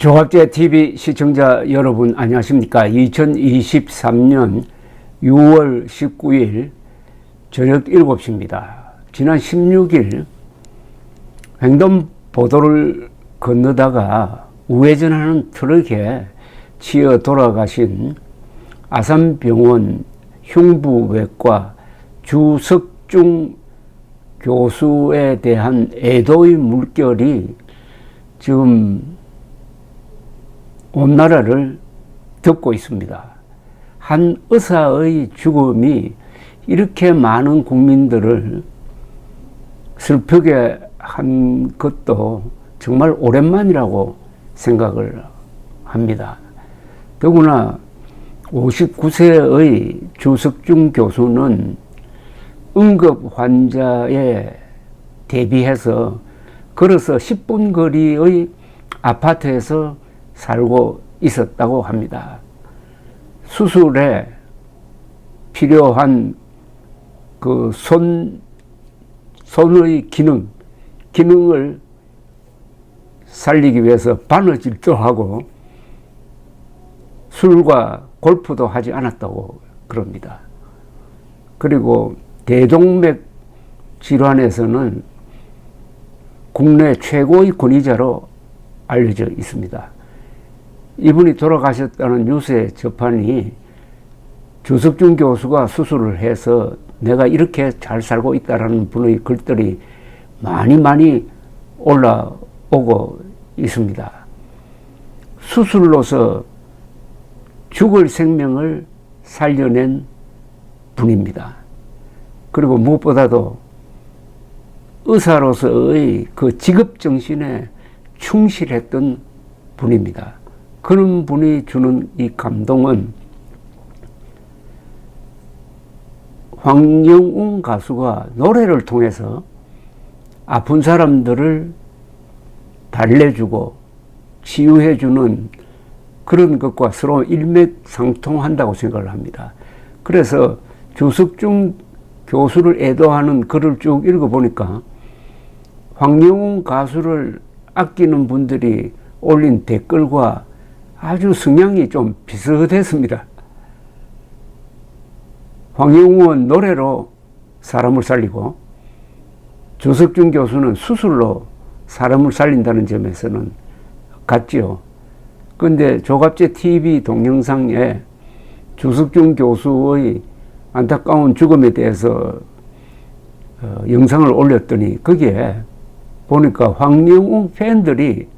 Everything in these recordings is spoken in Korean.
조갑제 TV 시청자 여러분 안녕하십니까. 2023년 6월 19일 저녁 7시입니다. 지난 16일 횡단보도를 건너다가 우회전하는 트럭에 치여 돌아가신 아산병원 흉부외과 주석중 교수에 대한 애도의 물결이 지금 온 나라를 덮고 있습니다. 한 의사의 죽음이 이렇게 많은 국민들을 슬프게 한 것도 정말 오랜만이라고 생각을 합니다. 더구나 59세의 주석중 교수는 응급 환자에 대비해서 걸어서 10분 거리의 아파트에서 살고 있었다고 합니다. 수술에 필요한 그 손의 기능을 살리기 위해서 바느질도 하고 술과 골프도 하지 않았다고 그럽니다. 그리고 대동맥 질환에서는 국내 최고의 권위자로 알려져 있습니다. 이분이 돌아가셨다는 뉴스에 접하니 주석중 교수가 수술을 해서 내가 이렇게 잘 살고 있다라는 분의 글들이 많이 올라오고 있습니다. 수술로서 죽을 생명을 살려낸 분입니다. 그리고 무엇보다도 의사로서의 그 직업정신에 충실했던 분입니다. 그런 분이 주는 이 감동은 황영웅 가수가 노래를 통해서 아픈 사람들을 달래주고 치유해주는 그런 것과 서로 일맥상통한다고 생각을 합니다. 그래서 주석중 교수를 애도하는 글을 쭉 읽어보니까 황영웅 가수를 아끼는 분들이 올린 댓글과 아주 성향이 좀 비슷했습니다. 황영웅은 노래로 사람을 살리고 주석중 교수는 수술로 사람을 살린다는 점에서는 같지요. 그런데 조갑제 TV 동영상에 주석중 교수의 안타까운 죽음에 대해서 영상을 올렸더니 거기에 보니까 황영웅 팬들이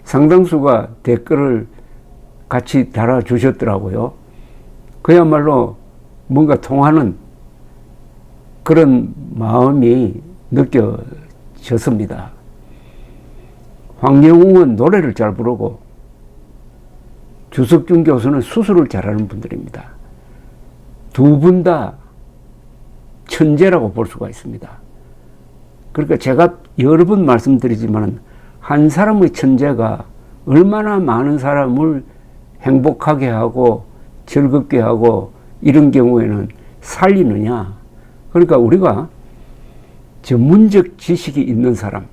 상당수가 댓글을 같이 달아주셨더라고요. 그야말로 뭔가 통하는 그런 마음이 느껴졌습니다. 황영웅은 노래를 잘 부르고 주석중 교수는 수술을 잘하는 분들입니다. 두 분 다 천재라고 볼 수가 있습니다. 그러니까 제가 여러 번 말씀드리지만 한 사람의 천재가 얼마나 많은 사람을 행복하게 하고 즐겁게 하고 이런 경우에는 살리느냐. 그러니까 우리가 전문적 지식이 있는 사람,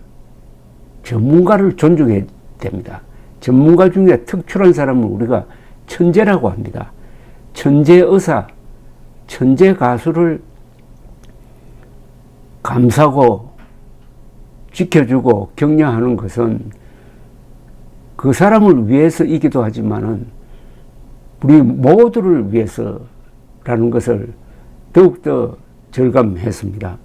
전문가를 존중해야 됩니다. 전문가 중에 특출한 사람을 우리가 천재라고 합니다. 천재 의사, 천재 가수를 감싸고 지켜주고 격려하는 것은 그 사람을 위해서이기도 하지만은 우리 모두를 위해서라는 것을 더욱더 절감했습니다.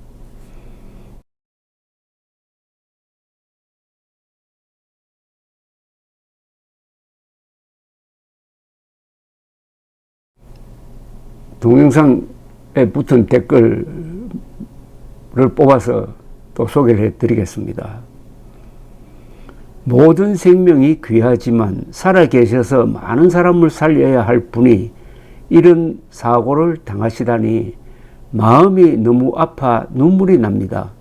동영상에 붙은 댓글을 뽑아서 또 소개를 해드리겠습니다. 모든 생명이 귀하지만 살아계셔서 많은 사람을 살려야 할 분이 이런 사고를 당하시다니 마음이 너무 아파 눈물이 납니다.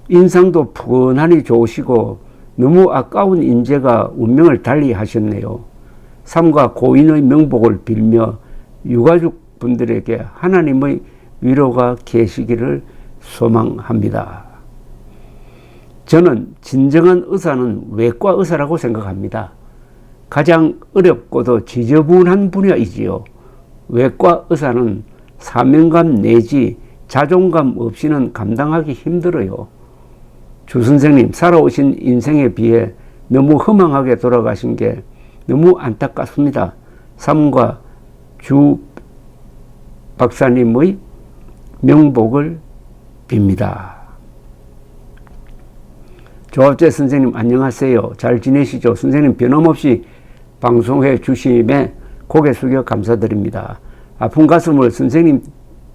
인상도 푸근하니 좋으시고 너무 아까운 인재가 운명을 달리 하셨네요. 삼가 고인의 명복을 빌며 유가족 분들에게 하나님의 위로가 계시기를 소망합니다. 저는 진정한 의사는 외과 의사라고 생각합니다. 가장 어렵고도 지저분한 분야이지요. 외과 의사는 사명감 내지 자존감 없이는 감당하기 힘들어요. 주 선생님, 살아오신 인생에 비해 너무 허망하게 돌아가신 게 너무 안타깝습니다. 삼과 주 박사님의 명복을 빕니다. 조합재 선생님 안녕하세요. 잘 지내시죠? 선생님 변함없이 방송해 주심에 고개 숙여 감사드립니다. 아픈 가슴을 선생님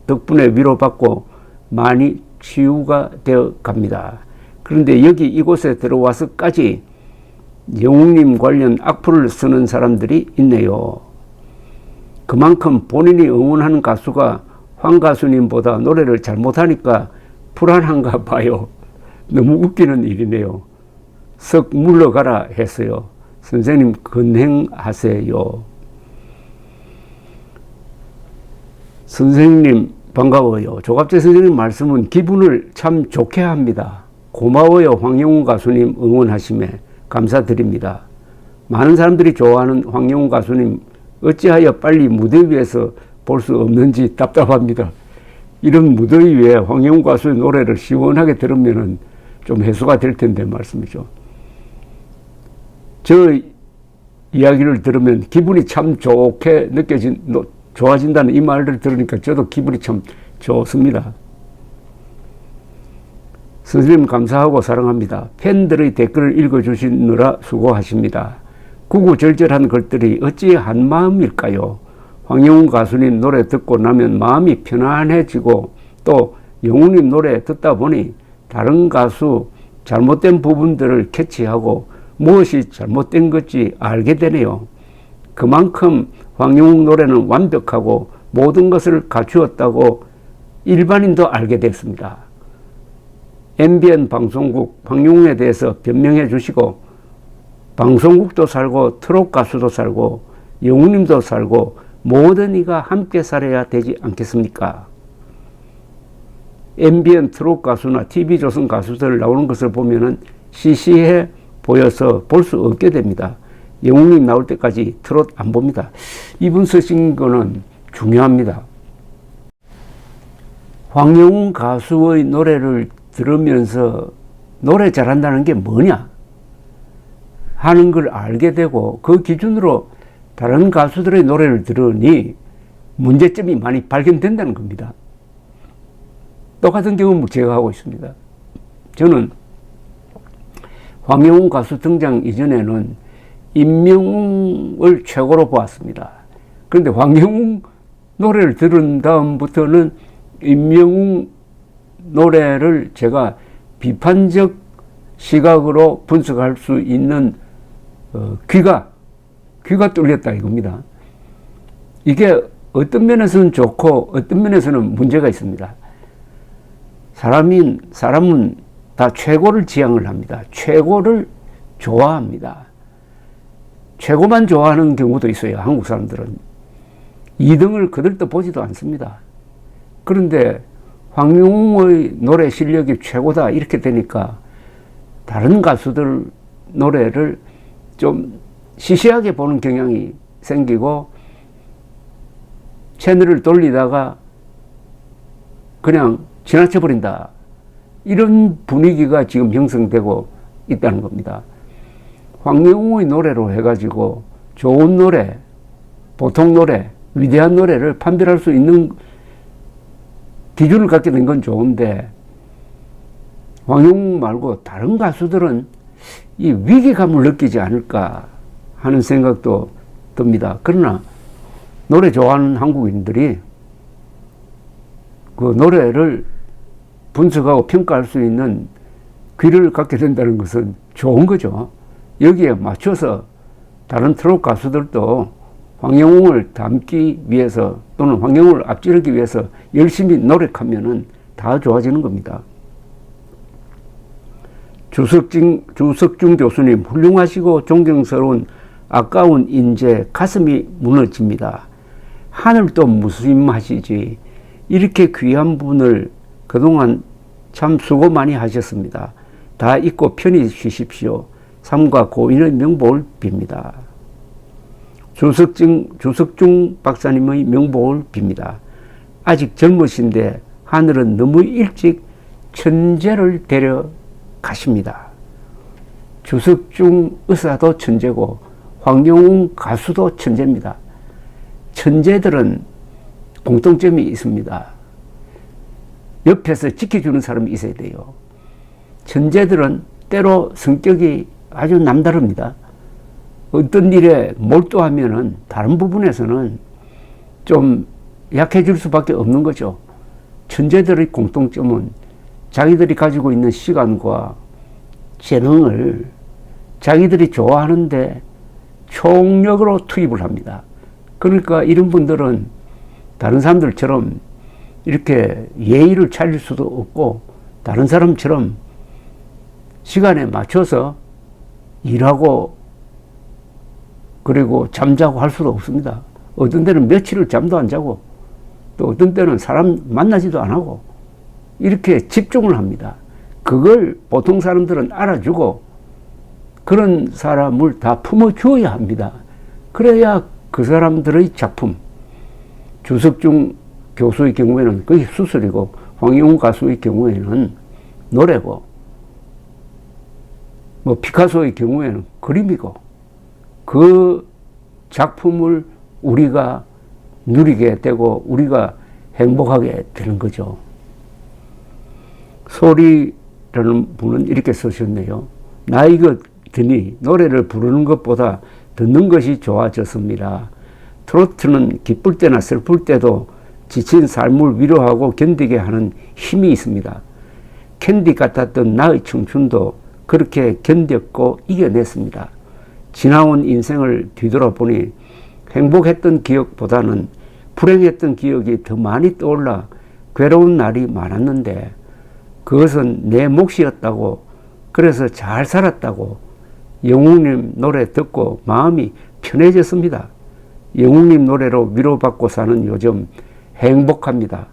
덕분에 위로받고 많이 치유가 되어 갑니다. 그런데 여기 이곳에 들어와서까지 영웅님 관련 악플을 쓰는 사람들이 있네요. 그만큼 본인이 응원하는 가수가 황 가수님보다 노래를 잘못하니까 불안한가 봐요. 너무 웃기는 일이네요. 썩 물러가라 했어요. 선생님 건행하세요. 선생님 반가워요. 조갑재 선생님 말씀은 기분을 참 좋게 합니다. 고마워요. 황영훈 가수님 응원하심에 감사드립니다. 많은 사람들이 좋아하는 황영훈 가수님 어찌하여 빨리 무대 위에서 볼 수 없는지 답답합니다. 이런 무더위 위에 황영훈 가수의 노래를 시원하게 들으면 좀 해소가 될 텐데 말씀이죠. 저 이야기를 들으면 기분이 참 좋게 좋아진다는 이 말을 들으니까 저도 기분이 참 좋습니다. 선생님 감사하고 사랑합니다. 팬들의 댓글을 읽어주시느라 수고하십니다. 구구절절한 글들이 어찌 한마음일까요? 황영훈 가수님 노래 듣고 나면 마음이 편안해지고 또 영훈님 노래 듣다 보니 다른 가수 잘못된 부분들을 캐치하고 무엇이 잘못된 건지 알게 되네요. 그만큼 황영훈 노래는 완벽하고 모든 것을 갖추었다고 일반인도 알게 됐습니다. MBN 방송국 황영훈에 대해서 변명해 주시고 방송국도 살고 트롯 가수도 살고 영훈님도 살고 모든 이가 함께 살아야 되지 않겠습니까? MBN 트롯 가수나 TV조선 가수들 나오는 것을 보면은 시시해 보여서 볼 수 없게 됩니다. 영웅님 나올 때까지 트롯 안 봅니다. 이분 쓰신 거는 중요합니다. 황영훈 가수의 노래를 들으면서 노래 잘한다는 게 뭐냐 하는 걸 알게 되고 그 기준으로 다른 가수들의 노래를 들으니 문제점이 많이 발견된다는 겁니다. 똑같은 경험을 제가 하고 있습니다. 저는 황영훈 가수 등장 이전에는 임영웅을 최고로 보았습니다. 그런데 황영훈 노래를 들은 다음부터는 임영웅 노래를 제가 비판적 시각으로 분석할 수 있는 귀가 뚫렸다 이겁니다. 이게 어떤 면에서는 좋고 어떤 면에서는 문제가 있습니다. 사람은 다 최고를 지향을 합니다. 최고를 좋아합니다. 최고만 좋아하는 경우도 있어요. 한국 사람들은 2등을 그들도 보지도 않습니다. 그런데 황영웅의 노래 실력이 최고다 이렇게 되니까 다른 가수들 노래를 좀 시시하게 보는 경향이 생기고 채널을 돌리다가 그냥 지나쳐버린다. 이런 분위기가 지금 형성되고 있다는 겁니다. 황영웅의 노래로 해가지고 좋은 노래, 보통 노래, 위대한 노래를 판별할 수 있는 기준을 갖게 된 건 좋은데 황영웅 말고 다른 가수들은 이 위기감을 느끼지 않을까 하는 생각도 듭니다. 그러나 노래 좋아하는 한국인들이 그 노래를 분석하고 평가할 수 있는 귀를 갖게 된다는 것은 좋은 거죠. 여기에 맞춰서 다른 트롯 가수들도 황영웅을 닮기 위해서 또는 황영웅을 앞지르기 위해서 열심히 노력하면은 다 좋아지는 겁니다. 주석중 교수님 훌륭하시고 존경스러운 아까운 인재 가슴이 무너집니다. 하늘도 무심하시지 이렇게 귀한 분을 그동안 참 수고 많이 하셨습니다. 다 잊고 편히 쉬십시오. 삼가 고인의 명복을 빕니다. 주석중 박사님의 명복을 빕니다. 아직 젊으신데 하늘은 너무 일찍 천재를 데려가십니다. 주석중 의사도 천재고 황영웅 가수도 천재입니다. 천재들은 공통점이 있습니다. 옆에서 지켜주는 사람이 있어야 돼요. 천재들은 때로 성격이 아주 남다릅니다. 어떤 일에 몰두하면은 다른 부분에서는 좀 약해질 수밖에 없는 거죠. 천재들의 공통점은 자기들이 가지고 있는 시간과 재능을 자기들이 좋아하는데 총력으로 투입을 합니다. 그러니까 이런 분들은 다른 사람들처럼 이렇게 예의를 차릴 수도 없고 다른 사람처럼 시간에 맞춰서 일하고 그리고 잠자고 할 수도 없습니다. 어떤 때는 며칠을 잠도 안 자고 또 어떤 때는 사람 만나지도 안 하고 이렇게 집중을 합니다. 그걸 보통 사람들은 알아주고 그런 사람을 다 품어주어야 합니다. 그래야 그 사람들의 작품, 주석중 교수의 경우에는 그게 수술이고 황영웅 가수의 경우에는 노래고 뭐 피카소의 경우에는 그림이고 그 작품을 우리가 누리게 되고 우리가 행복하게 되는 거죠. 소리라는 분은 이렇게 쓰셨네요. 나이가 드니 노래를 부르는 것보다 듣는 것이 좋아졌습니다. 트로트는 기쁠 때나 슬플 때도 지친 삶을 위로하고 견디게 하는 힘이 있습니다. 캔디 같았던 나의 청춘도 그렇게 견뎠고 이겨냈습니다. 지나온 인생을 뒤돌아보니 행복했던 기억보다는 불행했던 기억이 더 많이 떠올라 괴로운 날이 많았는데 그것은 내 몫이었다고 그래서 잘 살았다고 영웅님 노래 듣고 마음이 편해졌습니다. 영웅님 노래로 위로받고 사는 요즘 행복합니다.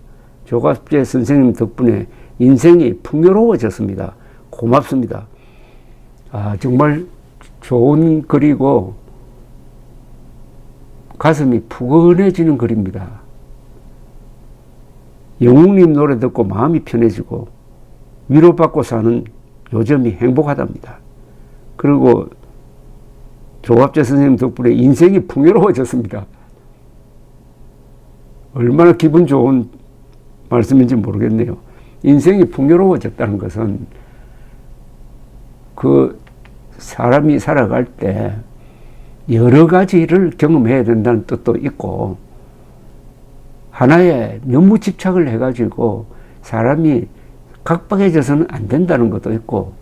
조갑재 선생님 덕분에 인생이 풍요로워졌습니다. 고맙습니다. 정말 좋은 글이고 가슴이 푸근해지는 글입니다. 영웅님 노래 듣고 마음이 편해지고 위로받고 사는 요즘이 행복하답니다. 그리고 조갑재 선생님 덕분에 인생이 풍요로워졌습니다. 얼마나 기분 좋은 말씀인지 모르겠네요. 인생이 풍요로워졌다는 것은 그 사람이 살아갈 때 여러 가지를 경험해야 된다는 뜻도 있고 하나에 너무 집착을 해가지고 사람이 각박해져서는 안 된다는 것도 있고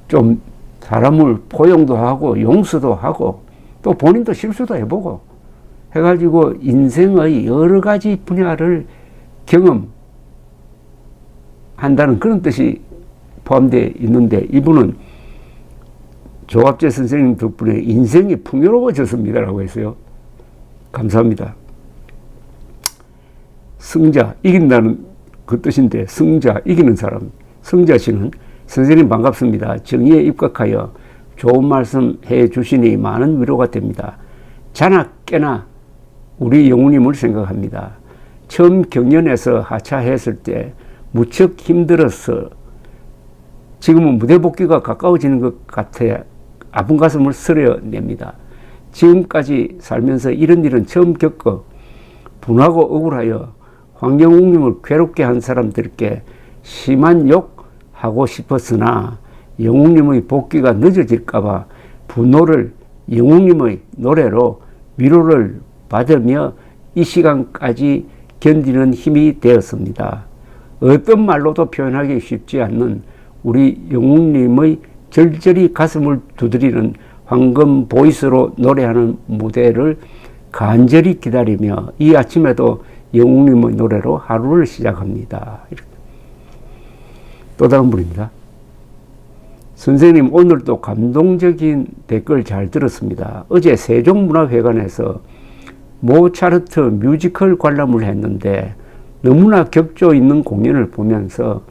좀 사람을 포용도 하고 용서도 하고 또 본인도 실수도 해보고 해가지고 인생의 여러 가지 분야를 경험한다는 그런 뜻이 포함되어 있는데 이분은 조갑재 선생님 덕분에 인생이 풍요로워졌습니다라고 했어요. 감사합니다. 승자, 이긴다는 그 뜻인데 승자, 이기는 사람. 승자 씨는 선생님 반갑습니다. 정의에 입각하여 좋은 말씀 해 주시니 많은 위로가 됩니다. 자나 깨나 우리 영웅님을 생각합니다. 처음 경연에서 하차했을 때 무척 힘들어서 지금은 무대 복귀가 가까워지는 것 같아 아픈 가슴을 스려냅니다. 지금까지 살면서 이런 일은 처음 겪어 분하고 억울하여 황영웅님을 괴롭게 한 사람들께 심한 욕하고 싶었으나 영웅님의 복귀가 늦어질까봐 분노를 영웅님의 노래로 위로를 받으며 이 시간까지 견디는 힘이 되었습니다. 어떤 말로도 표현하기 쉽지 않는 우리 영웅님의 절절히 가슴을 두드리는 황금 보이스로 노래하는 무대를 간절히 기다리며 이 아침에도 영웅님의 노래로 하루를 시작합니다. 또 다른 분입니다. 선생님 오늘도 감동적인 댓글 잘 들었습니다. 어제 세종문화회관에서 모차르트 뮤지컬 관람을 했는데 너무나 격조 있는 공연을 보면서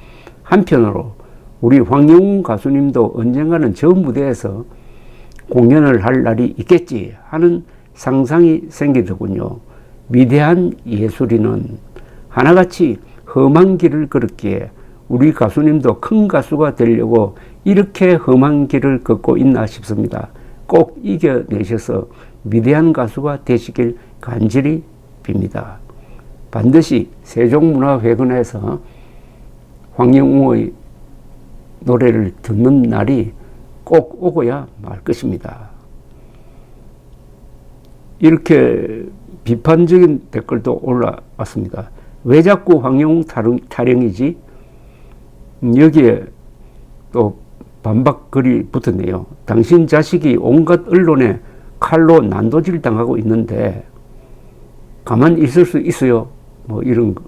한편으로 우리 황영웅 가수님도 언젠가는 저 무대에서 공연을 할 날이 있겠지 하는 상상이 생기더군요. 위대한 예술인은 하나같이 험한 길을 걸었기에 우리 가수님도 큰 가수가 되려고 이렇게 험한 길을 걷고 있나 싶습니다. 꼭 이겨내셔서 위대한 가수가 되시길 간절히 빕니다. 반드시 세종문화회관에서 황영웅의 노래를 듣는 날이 꼭 오고야 말 것입니다. 이렇게 비판적인 댓글도 올라왔습니다. 왜 자꾸 황영웅 타령이지? 여기에 또 반박글이 붙었네요. 당신 자식이 온갖 언론에 칼로 난도질 당하고 있는데 가만히 있을 수 있어요? 뭐 이런 거.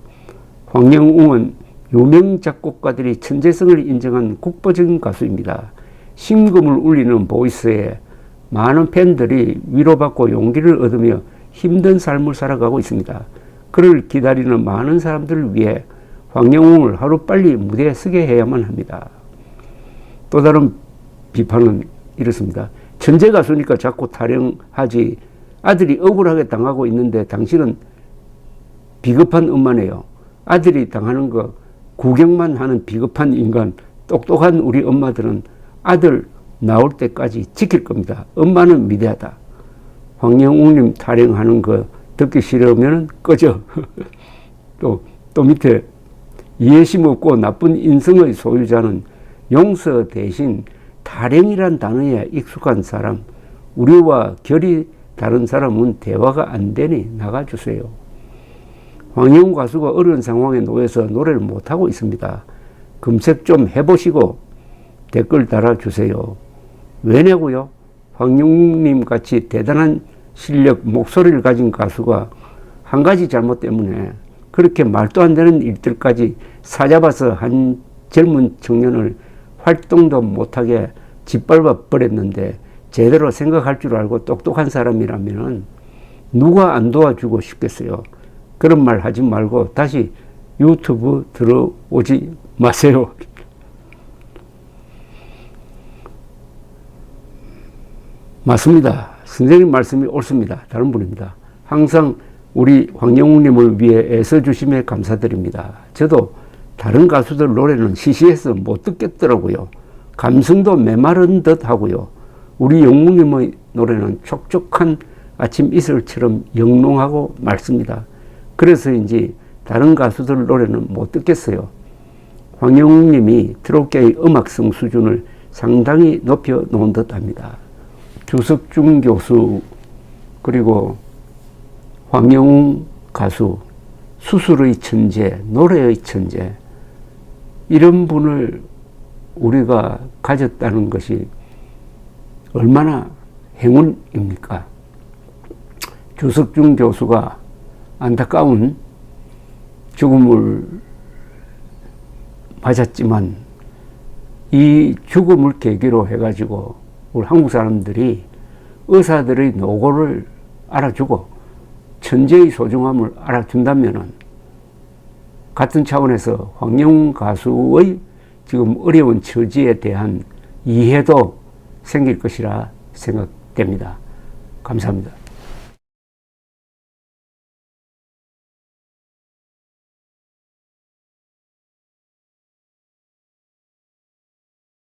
황영웅은 유명 작곡가들이 천재성을 인정한 국보적인 가수입니다. 심금을 울리는 보이스에 많은 팬들이 위로받고 용기를 얻으며 힘든 삶을 살아가고 있습니다. 그를 기다리는 많은 사람들을 위해 황영웅을 하루빨리 무대에 서게 해야만 합니다. 또 다른 비판은 이렇습니다. 천재 가수니까 자꾸 타령하지. 아들이 억울하게 당하고 있는데 당신은 비겁한 엄마네요. 아들이 당하는 거 구경만 하는 비겁한 인간. 똑똑한 우리 엄마들은 아들 나올 때까지 지킬 겁니다. 엄마는 위대하다. 황영웅님 타령하는 거 듣기 싫으면 꺼져. 또 밑에 이해심 없고 나쁜 인성의 소유자는 용서 대신 타령이란 단어에 익숙한 사람, 우리와 결이 다른 사람은 대화가 안 되니 나가주세요. 황영웅 가수가 어려운 상황에 놓여서 노래를 못하고 있습니다. 검색 좀 해보시고 댓글 달아주세요. 왜냐고요? 황영웅님 같이 대단한 실력, 목소리를 가진 가수가 한 가지 잘못 때문에 그렇게 말도 안 되는 일들까지 사잡아서 한 젊은 청년을 활동도 못하게 짓밟아 버렸는데 제대로 생각할 줄 알고 똑똑한 사람이라면 누가 안 도와주고 싶겠어요. 그런 말 하지 말고 다시 유튜브 들어오지 마세요. 맞습니다. 선생님 말씀이 옳습니다. 다른 분입니다. 항상 우리 황영웅님을 위해 애써주심에 감사드립니다. 저도 다른 가수들 노래는 시시해서 못 듣겠더라고요. 감성도 메마른 듯 하고요. 우리 영웅님의 노래는 촉촉한 아침 이슬처럼 영롱하고 맑습니다. 그래서인지 다른 가수들 노래는 못 듣겠어요. 황영웅님이 트롯계의 음악성 수준을 상당히 높여 놓은 듯 합니다. 주석중 교수 그리고 황영웅 가수, 수술의 천재, 노래의 천재, 이런 분을 우리가 가졌다는 것이 얼마나 행운입니까? 주석중 교수가 안타까운 죽음을 맞았지만 이 죽음을 계기로 해가지고 우리 한국 사람들이 의사들의 노고를 알아주고 천재의 소중함을 알아준다면은 같은 차원에서 황영웅 가수의 지금 어려운 처지에 대한 이해도 생길 것이라 생각됩니다. 감사합니다.